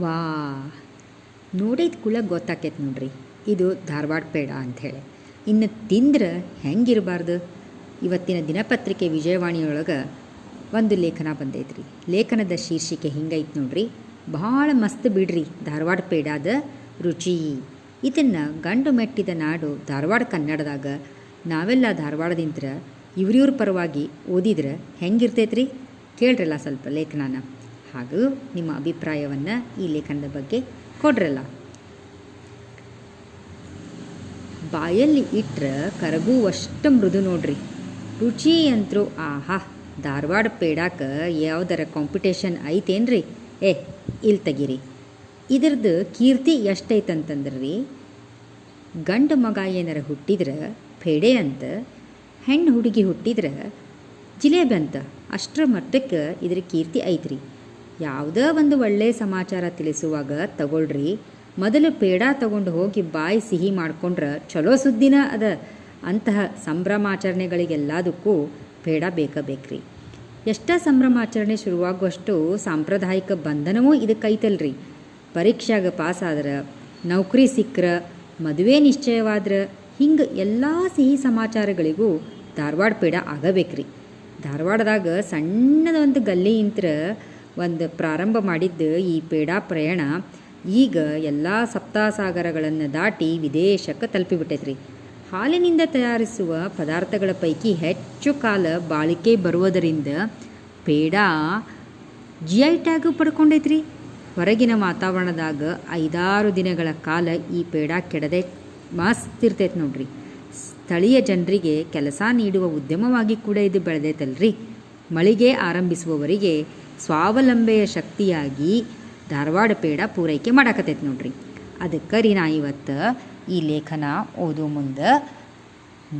ವಾ, ನೋಡಿದ ಕುಳ ಗೊತ್ತಾಕೈತೆ ನೋಡ್ರಿ, ಇದು ಧಾರವಾಡ ಪೇಡ ಅಂಥೇಳಿ. ಇನ್ನು ತಿಂದ್ರೆ ಹೆಂಗಿರಬಾರ್ದು. ಇವತ್ತಿನ ದಿನಪತ್ರಿಕೆ ವಿಜಯವಾಣಿಯೊಳಗೆ ಒಂದು ಲೇಖನ ಬಂದೈತ್ರಿ. ಲೇಖನದ ಶೀರ್ಷಿಕೆ ಹಿಂಗೈತೆ ನೋಡ್ರಿ, ಭಾಳ ಮಸ್ತ್ ಬಿಡ್ರಿ ಧಾರವಾಡ ಪೇಡಾದ ರುಚಿ. ಇದನ್ನು ಗಂಡು ಮೆಟ್ಟಿದ ನಾಡು ಧಾರವಾಡ ಕನ್ನಡದಾಗ ನಾವೆಲ್ಲ ಧಾರವಾಡದಿಂತ್ರ ಇವ್ರಿವ್ರ ಪರವಾಗಿ ಓದಿದ್ರೆ ಹೆಂಗಿರ್ತೈತ್ರಿ? ಕೇಳ್ರಲ್ಲ ಸ್ವಲ್ಪ ಲೇಖನನ, ಹಾಗೂ ನಿಮ್ಮ ಅಭಿಪ್ರಾಯವನ್ನು ಈ ಲೇಖನದ ಬಗ್ಗೆ ಕೊಡ್ರಲ್ಲ. ಬಾಯಲ್ಲಿ ಇಟ್ರೆ ಕರಗುವಷ್ಟು ಮೃದು ನೋಡ್ರಿ. ರುಚಿ ಅಂತರೂ ಆಹಾ, ಧಾರವಾಡ ಪೇಡಾಕ ಯಾವುದರ ಕಾಂಪಿಟೇಷನ್ ಐತೇನ್ರಿ? ಇಲ್ಲಿ ತೆಗೀರಿ. ಇದ್ರದ್ದು ಕೀರ್ತಿ ಎಷ್ಟೈತಂತಂದ್ರೆ ರೀ, ಗಂಡು ಮಗ ಏನಾರ ಹುಟ್ಟಿದ್ರೆ ಪೇಡೆ ಅಂತ, ಹೆಣ್ಣು ಹುಡುಗಿ ಹುಟ್ಟಿದ್ರೆ ಜಿಲೇಬಿ ಅಂತ. ಅಷ್ಟರ ಮಟ್ಟಕ್ಕೆ ಇದ್ರ ಕೀರ್ತಿ ಐತ್ರಿ. ಯಾವುದೋ ಒಂದು ಒಳ್ಳೆಯ ಸಮಾಚಾರ ತಿಳಿಸುವಾಗ ತಗೊಳ್ರಿ, ಮೊದಲು ಪೇಡ ತಗೊಂಡು ಹೋಗಿ ಬಾಯಿ ಸಿಹಿ ಮಾಡ್ಕೊಂಡ್ರೆ ಚಲೋ ಸುದ್ದಿನ ಅದ. ಅಂತಹ ಸಂಭ್ರಮಾಚರಣೆಗಳಿಗೆಲ್ಲದಕ್ಕೂ ಪೇಡ ಬೇಕ್ರಿ. ಎಷ್ಟೋ ಸಂಭ್ರಮಾಚರಣೆ ಶುರುವಾಗುವಷ್ಟು ಸಾಂಪ್ರದಾಯಿಕ ಬಂಧನವೂ ಇದಕ್ಕೈತಲ್ರಿ. ಪರೀಕ್ಷೆಗೆ ಪಾಸಾದ್ರೆ, ನೌಕರಿ ಸಿಕ್ಕರೆ, ಮದುವೆ ನಿಶ್ಚಯವಾದ್ರೆ, ಹಿಂಗೆ ಎಲ್ಲ ಸಿಹಿ ಸಮಾಚಾರಗಳಿಗೂ ಧಾರವಾಡ ಪೇಡ ಆಗಬೇಕ್ರಿ. ಧಾರವಾಡದಾಗ ಸಣ್ಣದ ಒಂದು ಗಲ್ಲಿಯಿಂತ್ರ ಒಂದು ಪ್ರಾರಂಭ ಮಾಡಿದ್ದು ಈ ಪೇಡ ಪ್ರಯಾಣ ಈಗ ಎಲ್ಲ ಸಪ್ತಾಸಾಗರಗಳನ್ನು ದಾಟಿ ವಿದೇಶಕ್ಕೆ ತಲುಪಿಬಿಟ್ಟೈತ್ರಿ. ಹಾಲಿನಿಂದ ತಯಾರಿಸುವ ಪದಾರ್ಥಗಳ ಪೈಕಿ ಹೆಚ್ಚು ಕಾಲ ಬಾಳಿಕೆ ಬರುವುದರಿಂದ ಪೇಡ GI ಟ್ಯಾಗು ಪಡ್ಕೊಂಡೈತ್ರಿ. ಹೊರಗಿನ ವಾತಾವರಣದಾಗ 5-6 ದಿನಗಳ ಕಾಲ ಈ ಪೇಡ ಕೆಡದೆ ಮಸ್ತ್ ಇರ್ತೈತೆ ನೋಡ್ರಿ. ಸ್ಥಳೀಯ ಜನರಿಗೆ ಕೆಲಸ ನೀಡುವ ಉದ್ಯಮವಾಗಿ ಕೂಡ ಇದು ಬೆಳೆದೈತಲ್ರಿ. ಮಳಿಗೆ ಆರಂಭಿಸುವವರಿಗೆ ಸ್ವಾವಲಂಬೆಯ ಶಕ್ತಿಯಾಗಿ ಧಾರವಾಡ ಪೇಡ ಪೂರೈಕೆ ಮಾಡಾಕತ್ತೈತೆ ನೋಡ್ರಿ. ಅದಕ್ಕೆ ರೀ ನಾ ಇವತ್ತು ಈ ಲೇಖನ ಓದೋ ಮುಂದೆ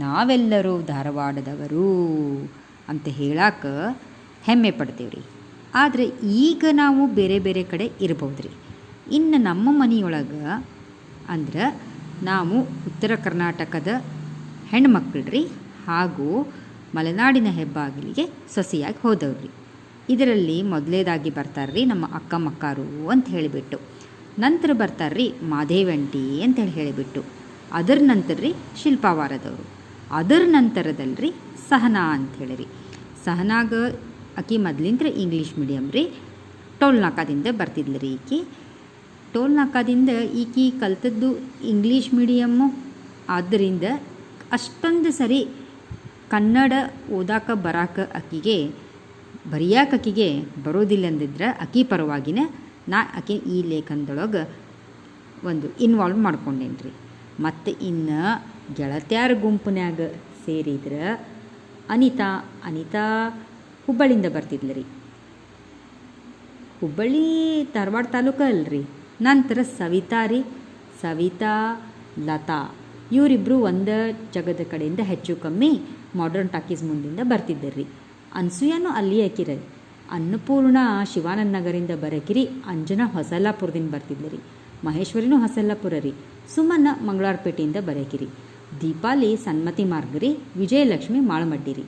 ನಾವೆಲ್ಲರೂ ಧಾರವಾಡದವರು ಅಂತ ಹೇಳಾಕ ಹೆಮ್ಮೆ ಪಡ್ತೇವ್ರಿ. ಆದರೆ ಈಗ ನಾವು ಬೇರೆ ಬೇರೆ ಕಡೆ ಇರ್ಬೋದ್ರಿ. ಇನ್ನು ನಮ್ಮ ಮನೆಯೊಳಗೆ ಅಂದ್ರೆ ನಾವು ಉತ್ತರ ಕರ್ನಾಟಕದ ಹೆಣ್ಮಕ್ಳ್ರಿ, ಹಾಗೂ ಮಲೆನಾಡಿನ ಹೆಬ್ಬಾಗಿಲಿಗೆ ಸೊಸೆಯಾಗಿ ಹೋದವ್ರಿ. ಇದರಲ್ಲಿ ಮೊದಲೇದಾಗಿ ಬರ್ತಾರ್ರಿ ನಮ್ಮ ಅಕ್ಕ ಮಕ್ಕಾರು ಅಂತ ಹೇಳಿಬಿಟ್ಟು, ನಂತರ ಬರ್ತಾರ್ರಿ ಮಾದೇವಂಟಿ ಅಂತೇಳಿ ಹೇಳಿಬಿಟ್ಟು, ಅದರ ನಂತರ ರೀ ಶಿಲ್ಪಾವಾರದವರು, ಅದರ ನಂತರದಲ್ರಿ ಸಹನಾ ಅಂಥೇಳಿ ರೀ. ಸಹನಾಗ ಆಕಿ ಮೊದಲಿಂತ್ರ ಇಂಗ್ಲೀಷ್ ಮೀಡಿಯಮ್ ರೀ. ಟೋಲ್ನಾಕಾದಿಂದ ಬರ್ತಿದ್ಲು ರೀ ಈಕಿ. ಟೋಲ್ನಾಕಾದಿಂದ ಈಕಿ ಕಲ್ತದ್ದು ಇಂಗ್ಲೀಷ್ ಮೀಡಿಯಮ್ಮು. ಆದ್ದರಿಂದ ಅಷ್ಟೊಂದು ಸರಿ ಕನ್ನಡ ಓದಾಕ ಬರಾಕ ಆಕಿಗೆ ಬರೆಯಾಕೆ ಬರೋದಿಲ್ಲ ಅಂದಿದ್ರೆ ಆಕಿ ಪರವಾಗಿನ ನಾ ಆಕೆ ಈ ಲೇಖನದೊಳಗೆ ಒಂದು ಇನ್ವಾಲ್ವ್ ಮಾಡ್ಕೊಂಡೇನಿ ರೀ. ಮತ್ತು ಇನ್ನು ಗೆಳತಿಯರ ಗುಂಪಿನಾಗ ಸೇರಿದ್ರೆ ಅನಿತಾ ಹುಬ್ಬಳ್ಳಿಯಿಂದ ಬರ್ತಿದ್ಲು ರೀ. ಹುಬ್ಬಳ್ಳಿ ಧಾರವಾಡ ತಾಲೂಕು ಅಲ್ರಿ. ನಂತರ ಸವಿತಾ ಲತಾ ಇವರಿಬ್ಬರು ಒಂದು ಜಗದ ಕಡೆಯಿಂದ ಹೆಚ್ಚು ಕಮ್ಮಿ ಮಾಡ್ರನ್ ಟಾಕೀಸ್ ಮುಂದಿಂದ ಬರ್ತಿದ್ದರ್ರಿ. ಅನ್ಸೂಯನೂ ಅಲ್ಲಿ ಹಾಕಿರಿ. ಅನ್ನಪೂರ್ಣ ಶಿವಾನಂದ ನಗರಿಂದ ಬರಕಿರಿ. ಅಂಜನಾ ಹೊಸಲ್ಲಾಪುರದಿಂದ ಬರ್ತಿದ್ಲು ರೀ. ಮಹೇಶ್ವರಿನೂ ಹೊಸಲ್ಲಾಪುರ ರೀ. ಸುಮನ್ನ ಮಂಗಳವಾರಪೇಟೆಯಿಂದ ಬರಕಿರಿ. ದೀಪಾಲಿ ಸನ್ಮತಿ ಮಾರ್ಗ ರೀ. ವಿಜಯಲಕ್ಷ್ಮಿ ಮಾಳಮಡ್ಡಿ ರೀ.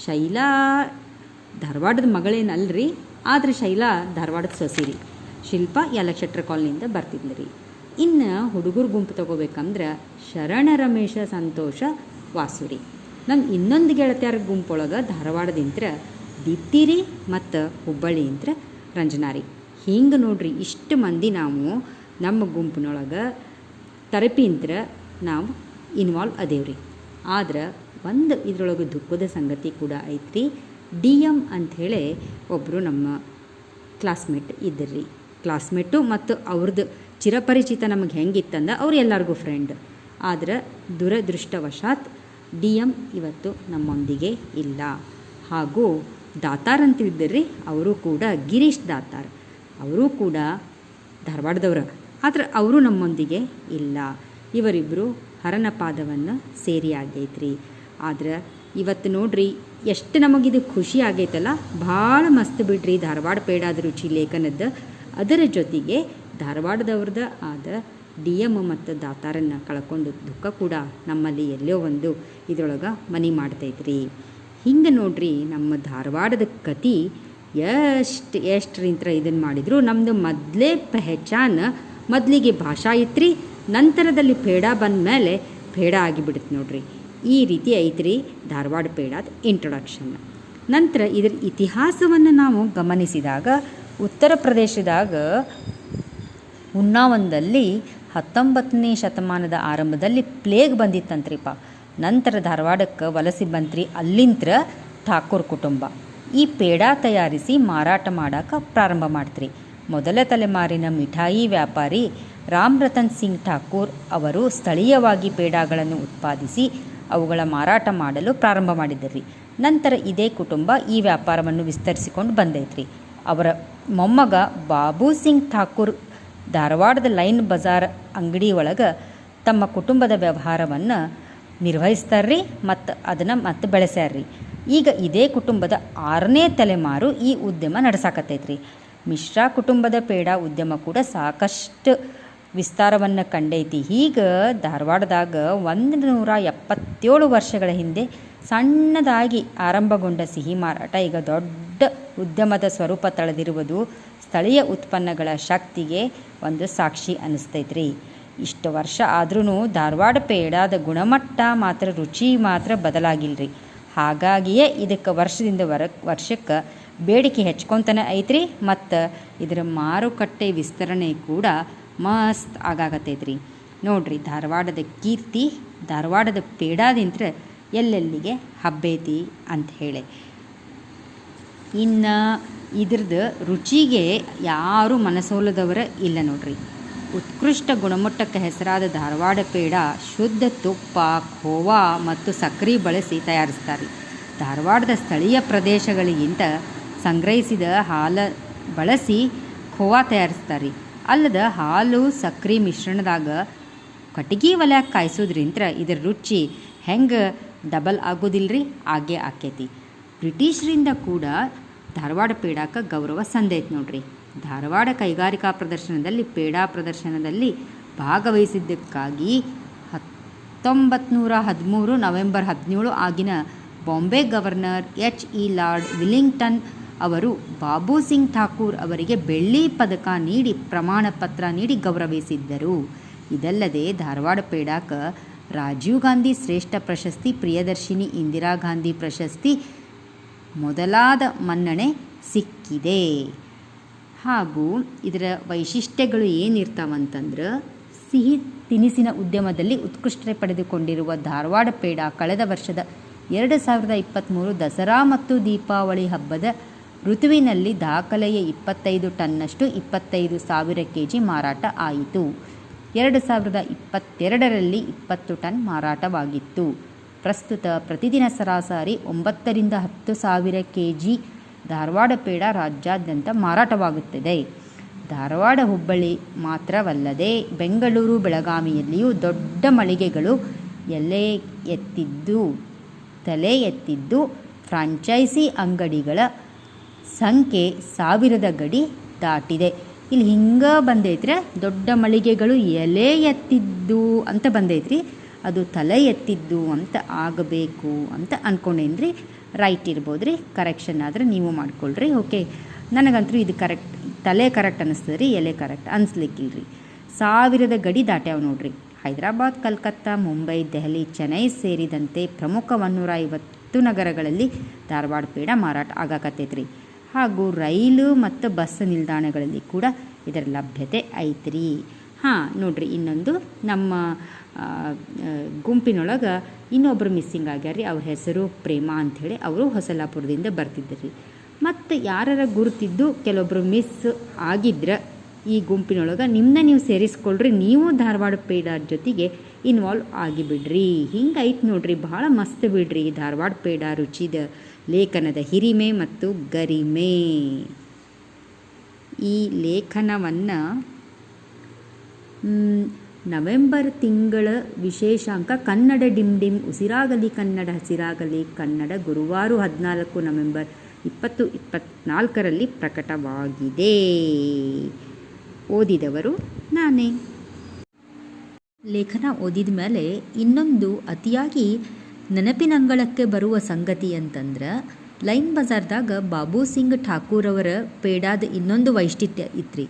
ಶೈಲಾ ಧಾರವಾಡದ ಮಗಳೇನಲ್ರಿ, ಆದರೆ ಶೈಲಾ ಧಾರವಾಡದ ಸೊಸಿ ರೀ. ಶಿಲ್ಪಾ ಯಲಕ್ಷಟ್ರ ಕಾಲನಿಯಿಂದ ಬರ್ತಿದ್ಲು ರೀ. ಇನ್ನು ಹುಡುಗರ ಗುಂಪು ತೊಗೋಬೇಕಂದ್ರೆ ಶರಣ ರಮೇಶ ಸಂತೋಷ ವಾಸುರಿ. ನಮ್ಮ ಇನ್ನೊಂದು ಗೆಳತಿಯರ ಗುಂಪೊಳಗೆ ಧಾರವಾಡದಿಂತ್ರ ದೀಪ್ತಿ ರೀ ಮತ್ತು ಹುಬ್ಬಳ್ಳಿಯಿಂದ ರಂಜನಾ ರೀ. ಹಿಂಗೆ ನೋಡ್ರಿ, ಇಷ್ಟು ಮಂದಿ ನಾವು ನಮ್ಮ ಗುಂಪಿನೊಳಗೆ ತರಪಿಂತ್ರ ನಾವು ಇನ್ವಾಲ್ವ್ ಅದೇವ್ರಿ. ಆದ್ರೆ ಒಂದು ಇದ್ರೊಳಗೆ ದುಃಖದ ಸಂಗತಿ ಕೂಡ ಐತ್ರಿ. DM ಅಂಥೇಳಿ ಒಬ್ಬರು ನಮ್ಮ ಕ್ಲಾಸ್ಮೇಟ್ ಇದ್ದರ್ರಿ. ಕ್ಲಾಸ್ಮೇಟು ಮತ್ತು ಅವ್ರದ್ದು ಚಿರಪರಿಚಿತ ನಮಗೆ ಹೆಂಗಿತ್ತಂದ ಅವ್ರು ಎಲ್ಲರಿಗೂ ಫ್ರೆಂಡ್. ಆದರೆ ದುರದೃಷ್ಟವಶಾತ್ DM ಇವತ್ತು ನಮ್ಮೊಂದಿಗೆ ಇಲ್ಲ. ಹಾಗೂ ದಾತಾರ್ ಅಂತ ಇದ್ದರ್ರಿ, ಅವರು ಕೂಡ ಗಿರೀಶ್ ದಾತಾರ್, ಅವರು ಕೂಡ ಧಾರವಾಡದವ್ರ, ಆದರೆ ಅವರು ನಮ್ಮೊಂದಿಗೆ ಇಲ್ಲ. ಇವರಿಬ್ಬರು ಹರನ ಪಾದವನ್ನು ಸೇರಿ ಆಗೈತ್ರಿ. ಆದ್ರೆ ಇವತ್ತು ನೋಡ್ರಿ ಎಷ್ಟು ನಮಗಿದು ಖುಷಿ ಆಗೈತಲ್ಲ. ಭಾಳ ಮಸ್ತ್ ಬಿಡ್ರಿ ಧಾರವಾಡ ಪೇಡಾದ ರುಚಿ ಲೇಖನದ್ದು. ಅದರ ಜೊತೆಗೆ ಧಾರವಾಡದವ್ರದ್ದು ಆದ DM ಮತ್ತು ದಾತಾರನ್ನು ಕಳ್ಕೊಂಡು ದುಃಖ ಕೂಡ ನಮ್ಮಲ್ಲಿ ಎಲ್ಲೋ ಒಂದು ಇದರೊಳಗೆ ಮನೆ ಮಾಡ್ತೈತ್ರಿ. ಹಿಂಗೆ ನೋಡ್ರಿ ನಮ್ಮ ಧಾರವಾಡದ ಕತೆ ಎಷ್ಟರಿಂತ ಇದನ್ನು ಮಾಡಿದ್ರು ನಮ್ಮದು ಮೊದಲೇ ಮೊದಲಿಗೆ ಭಾಷಾ ಇತ್ರಿ, ನಂತರದಲ್ಲಿ ಪೇಡ ಬಂದ ಮೇಲೆ ಪೇಡ ಆಗಿಬಿಡುತ್ತೆ ನೋಡ್ರಿ. ಈ ರೀತಿ ಐತ್ರಿ ಧಾರವಾಡ ಪೇಡದ ಇಂಟ್ರೊಡಕ್ಷನ್. ನಂತರ ಇದರ ಇತಿಹಾಸವನ್ನು ನಾವು ಗಮನಿಸಿದಾಗ ಉತ್ತರ ಪ್ರದೇಶದಾಗ ಉನ್ನಾವೊಂದಲ್ಲಿ 19ನೇ ಶತಮಾನದ ಆರಂಭದಲ್ಲಿ ಪ್ಲೇಗ್ ಬಂದಿತ್ತಂತ್ರಿಪ್ಪ. ನಂತರ ಧಾರವಾಡಕ್ಕೆ ವಲಸೆ ಬಂತ್ರಿ ಅಲ್ಲಿಂತ್ರ ಠಾಕೂರ್ ಕುಟುಂಬ. ಈ ಪೇಡ ತಯಾರಿಸಿ ಮಾರಾಟ ಮಾಡೋಕೆ ಪ್ರಾರಂಭ ಮಾಡ್ತ್ರಿ. ಮೊದಲ ತಲೆಮಾರಿನ ಮಿಠಾಯಿ ವ್ಯಾಪಾರಿ ರಾಮ್ ರತನ್ ಸಿಂಗ್ ಠಾಕೂರ್ ಅವರು ಸ್ಥಳೀಯವಾಗಿ ಪೇಡಾಗಳನ್ನು ಉತ್ಪಾದಿಸಿ ಅವುಗಳ ಮಾರಾಟ ಮಾಡಲು ಪ್ರಾರಂಭ ಮಾಡಿದ್ದರು. ನಂತರ ಇದೇ ಕುಟುಂಬ ಈ ವ್ಯಾಪಾರವನ್ನು ವಿಸ್ತರಿಸಿಕೊಂಡು ಬಂದೈತ್ರಿ. ಅವರ ಮೊಮ್ಮಗ ಬಾಬು ಸಿಂಗ್ ಠಾಕೂರ್ ಧಾರವಾಡದ ಲೈನ್ ಬಜಾರ್ ಅಂಗಡಿ ಒಳಗೆ ತಮ್ಮ ಕುಟುಂಬದ ವ್ಯವಹಾರವನ್ನು ನಿರ್ವಹಿಸ್ತಾರ್ರಿ ಮತ್ತು ಅದನ್ನು ಮತ್ತೆ ಬೆಳೆಸ್ಯಾರ್ರಿ. ಈಗ ಇದೇ ಕುಟುಂಬದ 6ನೇ ತಲೆಮಾರು ಈ ಉದ್ಯಮ ನಡೆಸಾಕತ್ತೈತ್ರಿ. ಮಿಶ್ರಾ ಕುಟುಂಬದ ಪೇಡ ಉದ್ಯಮ ಕೂಡ ಸಾಕಷ್ಟು ವಿಸ್ತಾರವನ್ನು ಕಂಡೈತಿ. ಈಗ ಧಾರವಾಡದಾಗ 177 ವರ್ಷಗಳ ಹಿಂದೆ ಸಣ್ಣದಾಗಿ ಆರಂಭಗೊಂಡ ಸಿಹಿ ಮಾರಾಟ ಈಗ ದೊಡ್ಡ ಉದ್ಯಮದ ಸ್ವರೂಪ ತಳೆದಿರುವುದು ಸ್ಥಳೀಯ ಉತ್ಪನ್ನಗಳ ಶಕ್ತಿಗೆ ಒಂದು ಸಾಕ್ಷಿ ಅನ್ನಿಸ್ತೈತ್ರಿ. ಇಷ್ಟು ವರ್ಷ ಆದ್ರೂ ಧಾರವಾಡ ಪೇಡಾದ ಗುಣಮಟ್ಟ ಮಾತ್ರ ರುಚಿ ಮಾತ್ರ ಬದಲಾಗಿಲ್ರಿ. ಹಾಗಾಗಿಯೇ ಇದಕ್ಕೆ ವರ್ಷದಿಂದ ವರ್ಷಕ್ಕೆ ಬೇಡಿಕೆ ಹೆಚ್ಕೊತಾನೆ ಐತ್ರಿ ಮತ್ತು ಇದರ ಮಾರುಕಟ್ಟೆ ವಿಸ್ತರಣೆ ಕೂಡ ಮಸ್ತ್ ಆಗಾಕತ್ತೈತ್ರಿ. ನೋಡ್ರಿ, ಧಾರವಾಡದ ಕೀರ್ತಿ ಧಾರವಾಡದ ಪೇಡಾದಿಂತ್ರ ಎಲ್ಲೆಲ್ಲಿಗೆ ಹಬ್ಬೈತಿ ಅಂತ ಹೇಳಿ. ಇನ್ನು ಇದ್ರದ್ದು ರುಚಿಗೆ ಯಾರೂ ಮನಸೋಲದವರ ಇಲ್ಲ ನೋಡ್ರಿ. ಉತ್ಕೃಷ್ಟ ಗುಣಮಟ್ಟಕ್ಕೆ ಹೆಸರಾದ ಧಾರವಾಡ ಪೇಡ ಶುದ್ಧ ತುಪ್ಪ, ಖೋವಾ ಮತ್ತು ಸಕ್ಕರೆ ಬಳಸಿ ತಯಾರಿಸ್ತಾರೆ. ಧಾರವಾಡದ ಸ್ಥಳೀಯ ಪ್ರದೇಶಗಳಿಗಿಂತ ಸಂಗ್ರಹಿಸಿದ ಹಾಲು ಬಳಸಿ ಖೋವಾ ತಯಾರಿಸ್ತಾರೆ. ಅಲ್ಲದ ಹಾಲು ಸಕ್ಕರೆ ಮಿಶ್ರಣದಾಗ ಕಟ್ಟಿಗೆ ಒಲ್ಯಾಗ ಕಾಯಿಸೋದ್ರಿಂತ ಇದರ ರುಚಿ ಹೆಂಗೆ ಡಬಲ್ ಆಗೋದಿಲ್ರಿ, ಆಗೇ ಆಕೈತಿ. ಬ್ರಿಟಿಷರಿಂದ ಕೂಡ ಧಾರವಾಡ ಪೇಡಕ್ಕೆ ಗೌರವ ಸಂದೈತಿ ನೋಡ್ರಿ. ಧಾರವಾಡ ಕೈಗಾರಿಕಾ ಪ್ರದರ್ಶನದಲ್ಲಿ ಪೇಡಾ ಪ್ರದರ್ಶನದಲ್ಲಿ ಭಾಗವಹಿಸಿದ್ದಕ್ಕಾಗಿ 1913 ನವೆಂಬರ್ 17 ಆಗಿನ Bombay governor H.E. Lord Willingdon ಅವರು ಬಾಬು ಸಿಂಗ್ ಠಾಕೂರ್ ಅವರಿಗೆ ಬೆಳ್ಳಿ ಪದಕ ನೀಡಿ ಪ್ರಮಾಣ ಪತ್ರ ನೀಡಿ ಗೌರವಿಸಿದ್ದರು. ಇದಲ್ಲದೆ ಧಾರವಾಡ ಪೇಡಾಕ್ಕೆ ರಾಜೀವ್ ಗಾಂಧಿ ಶ್ರೇಷ್ಠ ಪ್ರಶಸ್ತಿ, ಪ್ರಿಯದರ್ಶಿನಿ ಇಂದಿರಾ ಗಾಂಧಿ ಪ್ರಶಸ್ತಿ ಮೊದಲಾದ ಮನ್ನಣೆ ಸಿಕ್ಕಿದೆ. ಹಾಗೂ ಇದರ ವೈಶಿಷ್ಟ್ಯಗಳು ಏನಿರ್ತಾವಂತಂದ್ರೆ, ಸಿಹಿ ತಿನಿಸಿನ ಉದ್ಯಮದಲ್ಲಿ ಉತ್ಕೃಷ್ಟತೆ ಪಡೆದುಕೊಂಡಿರುವ ಧಾರವಾಡ ಪೇಡ ಕಳೆದ ವರ್ಷದ 2023 ದಸರಾ ಮತ್ತು ದೀಪಾವಳಿ ಹಬ್ಬದ ಋತುವಿನಲ್ಲಿ ದಾಖಲೆಯ 25 ಟನ್ನಷ್ಟು 25,000 kg ಮಾರಾಟ ಆಯಿತು. 2022ರಲ್ಲಿ 20 ಟನ್ ಮಾರಾಟವಾಗಿತ್ತು. ಪ್ರಸ್ತುತ ಪ್ರತಿದಿನ ಸರಾಸರಿ 9ರಿಂದ 10,000 kg ಧಾರವಾಡ ಪೇಡ ರಾಜ್ಯಾದ್ಯಂತ ಮಾರಾಟವಾಗುತ್ತದೆ. ಧಾರವಾಡ, ಹುಬ್ಬಳ್ಳಿ ಮಾತ್ರವಲ್ಲದೆ ಬೆಂಗಳೂರು, ಬೆಳಗಾವಿಯಲ್ಲಿಯೂ ದೊಡ್ಡ ಮಳಿಗೆಗಳು ತಲೆ ಎತ್ತಿದ್ದು ಫ್ರಾಂಚೈಸಿ ಅಂಗಡಿಗಳ ಸಂಖ್ಯೆ 1000ದ ಗಡಿ ದಾಟಿದೆ. ಇಲ್ಲಿ ಹಿಂಗೆ ಬಂದೈತ್ರಿ, ದೊಡ್ಡ ಮಳಿಗೆಗಳು ಎಲೆ ಎತ್ತಿದ್ದು ಅಂತ ಬಂದೈತ್ರಿ, ಅದು ತಲೆ ಎತ್ತಿದ್ದು ಅಂತ ಆಗಬೇಕು ಅಂತ ಅಂದ್ಕೊಂಡೇನ್ರಿ. ರೈಟ್ ಇರ್ಬೋದು ರೀ, ಕರೆಕ್ಷನ್ ಆದರೆ ನೀವು ಮಾಡ್ಕೊಳ್ರಿ. ಓಕೆ, ನನಗಂತೂ ಇದು ಕರೆಕ್ಟ್, ತಲೆ ಕರೆಕ್ಟ್ ಅನ್ನಿಸ್ತದೆ ರೀ, ಎಲೆ ಕರೆಕ್ಟ್ ಅನಿಸ್ಲಿಕ್ಕಿಲ್ರಿ. 1000ದ ಗಡಿ ದಾಟ್ಯಾವ ನೋಡ್ರಿ. ಹೈದರಾಬಾದ್, ಕಲ್ಕತ್ತಾ, ಮುಂಬೈ, ದೆಹಲಿ, ಚೆನ್ನೈ ಸೇರಿದಂತೆ ಪ್ರಮುಖ 150 ನಗರಗಳಲ್ಲಿ ಧಾರವಾಡ ಪೇಡ ಮಾರಾಟ ಆಗಾಕತ್ತೈತ್ರಿ. ಹಾಗೂ ರೈಲು ಮತ್ತು ಬಸ್ ನಿಲ್ದಾಣಗಳಲ್ಲಿ ಕೂಡ ಇದರ ಲಭ್ಯತೆ ಐತ್ರಿ. ನೋಡ್ರಿ, ಇನ್ನೊಂದು ನಮ್ಮ ಗುಂಪಿನೊಳಗೆ ಇನ್ನೊಬ್ಬರು ಮಿಸ್ಸಿಂಗ್ ಆಗ್ಯಾರ್ರಿ. ಅವ್ರ ಹೆಸರು ಪ್ರೇಮಾ ಅಂಥೇಳಿ. ಅವರು ಹೊಸಲಾಪುರದಿಂದ ಬರ್ತಿದ್ದರು. ಮತ್ತು ಯಾರ ಗುರುತಿದ್ದು ಕೆಲವೊಬ್ಬರು ಮಿಸ್ ಆಗಿದ್ರೆ ಈ ಗುಂಪಿನೊಳಗೆ ನಿಮ್ಮನ್ನ ನೀವು ಸೇರಿಸ್ಕೊಳ್ರಿ. ನೀವು ಧಾರವಾಡ ಪೇಡ ಜೊತೆಗೆ ಇನ್ವಾಲ್ವ್ ಆಗಿಬಿಡ್ರಿ. ಹಿಂಗೈತೆ ನೋಡ್ರಿ, ಭಾಳ ಮಸ್ತ್ ಬಿಡ್ರಿ ಧಾರವಾಡ ಪೇಡ ರುಚಿದ ಲೇಖನದ ಹಿರಿಮೆ ಮತ್ತು ಗರಿಮೆ. ಈ ಲೇಖನವನ್ನು ನವೆಂಬರ್ ತಿಂಗಳ ವಿಶೇಷಾಂಕ ಕನ್ನಡ ಡಿಮ್ ಡಿಮ್ ಉಸಿರಾಗಲಿ ಕನ್ನಡ ಹಸಿರಾಗಲಿ ಕನ್ನಡ ಗುರುವಾರ 14 ನವೆಂಬರ್ 2024ರಲ್ಲಿ ಪ್ರಕಟವಾಗಿದೆ. ಓದಿದವರು ನಾನೇ. ಲೇಖನ ಓದಿದ ಮೇಲೆ ಇನ್ನೊಂದು ಅತಿಯಾಗಿ ನೆನಪಿನಂಗಳಕ್ಕೆ ಬರುವ ಸಂಗತಿ ಅಂತಂದ್ರೆ, ಲೈನ್ ಬಜಾರ್ದಾಗ ಬಾಬು ಸಿಂಗ್ ಠಾಕೂರ್ ಅವರ ಪೇಡಾದ ಇನ್ನೊಂದು ವೈಶಿಷ್ಟ್ಯ ಇತ್ರಿ.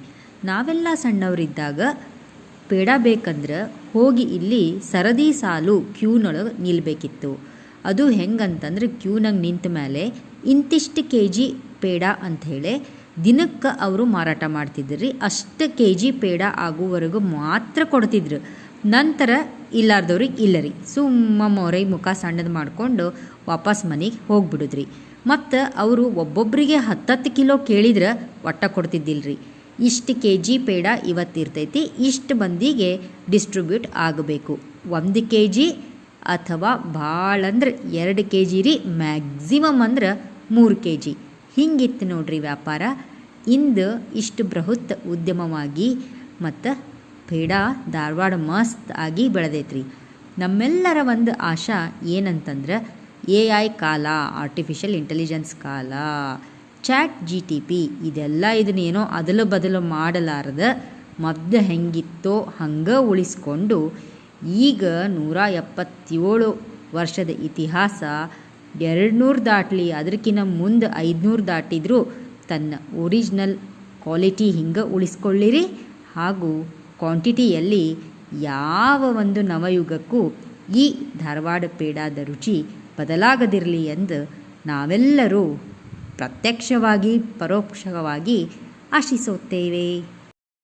ನಾವೆಲ್ಲ ಸಣ್ಣವರಿದ್ದಾಗ ಪೇಡ ಬೇಕಂದ್ರೆ ಹೋಗಿ ಇಲ್ಲಿ ಸರದಿ ಸಾಲು ಕ್ಯೂನೊಳಗೆ ನಿಲ್ಬೇಕಿತ್ತು. ಅದು ಹೆಂಗಂತಂದ್ರೆ ಕ್ಯೂನಾಗ ನಿಂತ ಮೇಲೆ ಇಂತಿಷ್ಟು ಕೆ ಜಿ ಪೇಡ ಅಂಥೇಳಿ ದಿನಕ್ಕೆ ಅವರು ಮಾರಾಟ ಮಾಡ್ತಿದ್ರು. ಅಷ್ಟು ಕೆ ಜಿ ಪೇಡ ಆಗುವವರೆಗೂ ಮಾತ್ರ ಕೊಡ್ತಿದ್ರು. ನಂತರ ಇಲ್ಲಾರ್ದವ್ರಿಗೆ ಇಲ್ಲರಿ, ಸುಮ್ಮ ಮೊರೆ ಮುಖ ಸಣ್ಣದು ಮಾಡಿಕೊಂಡು ವಾಪಸ್ ಮನೆಗೆ ಹೋಗ್ಬಿಡುದ್ರಿ. ಮತ್ತು ಅವರು ಒಬ್ಬೊಬ್ಬರಿಗೆ 10 ಕಿಲೋ ಕೇಳಿದ್ರೆ ಒಟ್ಟ ಕೊಡ್ತಿದ್ದಿಲ್ರಿ. ಇಷ್ಟು ಕೆ ಜಿ ಪೇಡ ಇವತ್ತಿರ್ತೈತಿ, ಇಷ್ಟು ಮಂದಿಗೆ ಡಿಸ್ಟ್ರಿಬ್ಯೂಟ್ ಆಗಬೇಕು. 1 ಕೆ ಜಿ ಅಥವಾ ಭಾಳ ಅಂದ್ರೆ 2 ಕೆ ಜಿ ರೀ, ಮ್ಯಾಕ್ಸಿಮಮ್ ಅಂದ್ರೆ 3 ಕೆ ಜಿ. ಹಿಂಗಿತ್ತು ನೋಡ್ರಿ ವ್ಯಾಪಾರ. ಇಂದು ಇಷ್ಟು ಬೃಹತ್ ಉದ್ಯಮವಾಗಿ ಮತ್ತು ಪೇಡ ಧಾರವಾಡ ಮಸ್ತ್ ಆಗಿ ಬೆಳೆದೈತ್ರಿ. ನಮ್ಮೆಲ್ಲರ ಒಂದು ಆಶಾ ಏನಂತಂದ್ರೆ AI ಕಾಲ, ಆರ್ಟಿಫಿಷಿಯಲ್ ಇಂಟೆಲಿಜೆನ್ಸ್ ಕಾಲ, ಚಾಟ್ GTP ಇದೆಲ್ಲ ಇದನ್ನೇನೋ ಅದಲು ಬದಲು ಮಾಡಲಾರ್ದ ಮೊದಲು ಹೆಂಗಿತ್ತೋ ಹಂಗೆ ಉಳಿಸ್ಕೊಂಡು ಈಗ 177 ವರ್ಷದ ಇತಿಹಾಸ 200 ದಾಟಲಿ, ಅದಕ್ಕಿಂತ ಮುಂದೆ 500 ದಾಟಿದರೂ ತನ್ನ ಒರಿಜಿನಲ್ ಕ್ವಾಲಿಟಿ ಹಿಂಗೆ ಉಳಿಸ್ಕೊಳ್ಳಿರಿ. ಹಾಗೂ ಕ್ವಾಂಟಿಟಿಯಲ್ಲಿ ಯಾವ ಒಂದು ನವಯುಗಕ್ಕೂ ಈ ಧಾರವಾಡ ಪೇಡಾದ ರುಚಿ ಬದಲಾಗದಿರಲಿ ಎಂದು ನಾವೆಲ್ಲರೂ ಪ್ರತ್ಯಕ್ಷವಾಗಿ ಪರೋಕ್ಷವಾಗಿ ಆಶಿಸುತ್ತೇವೆ.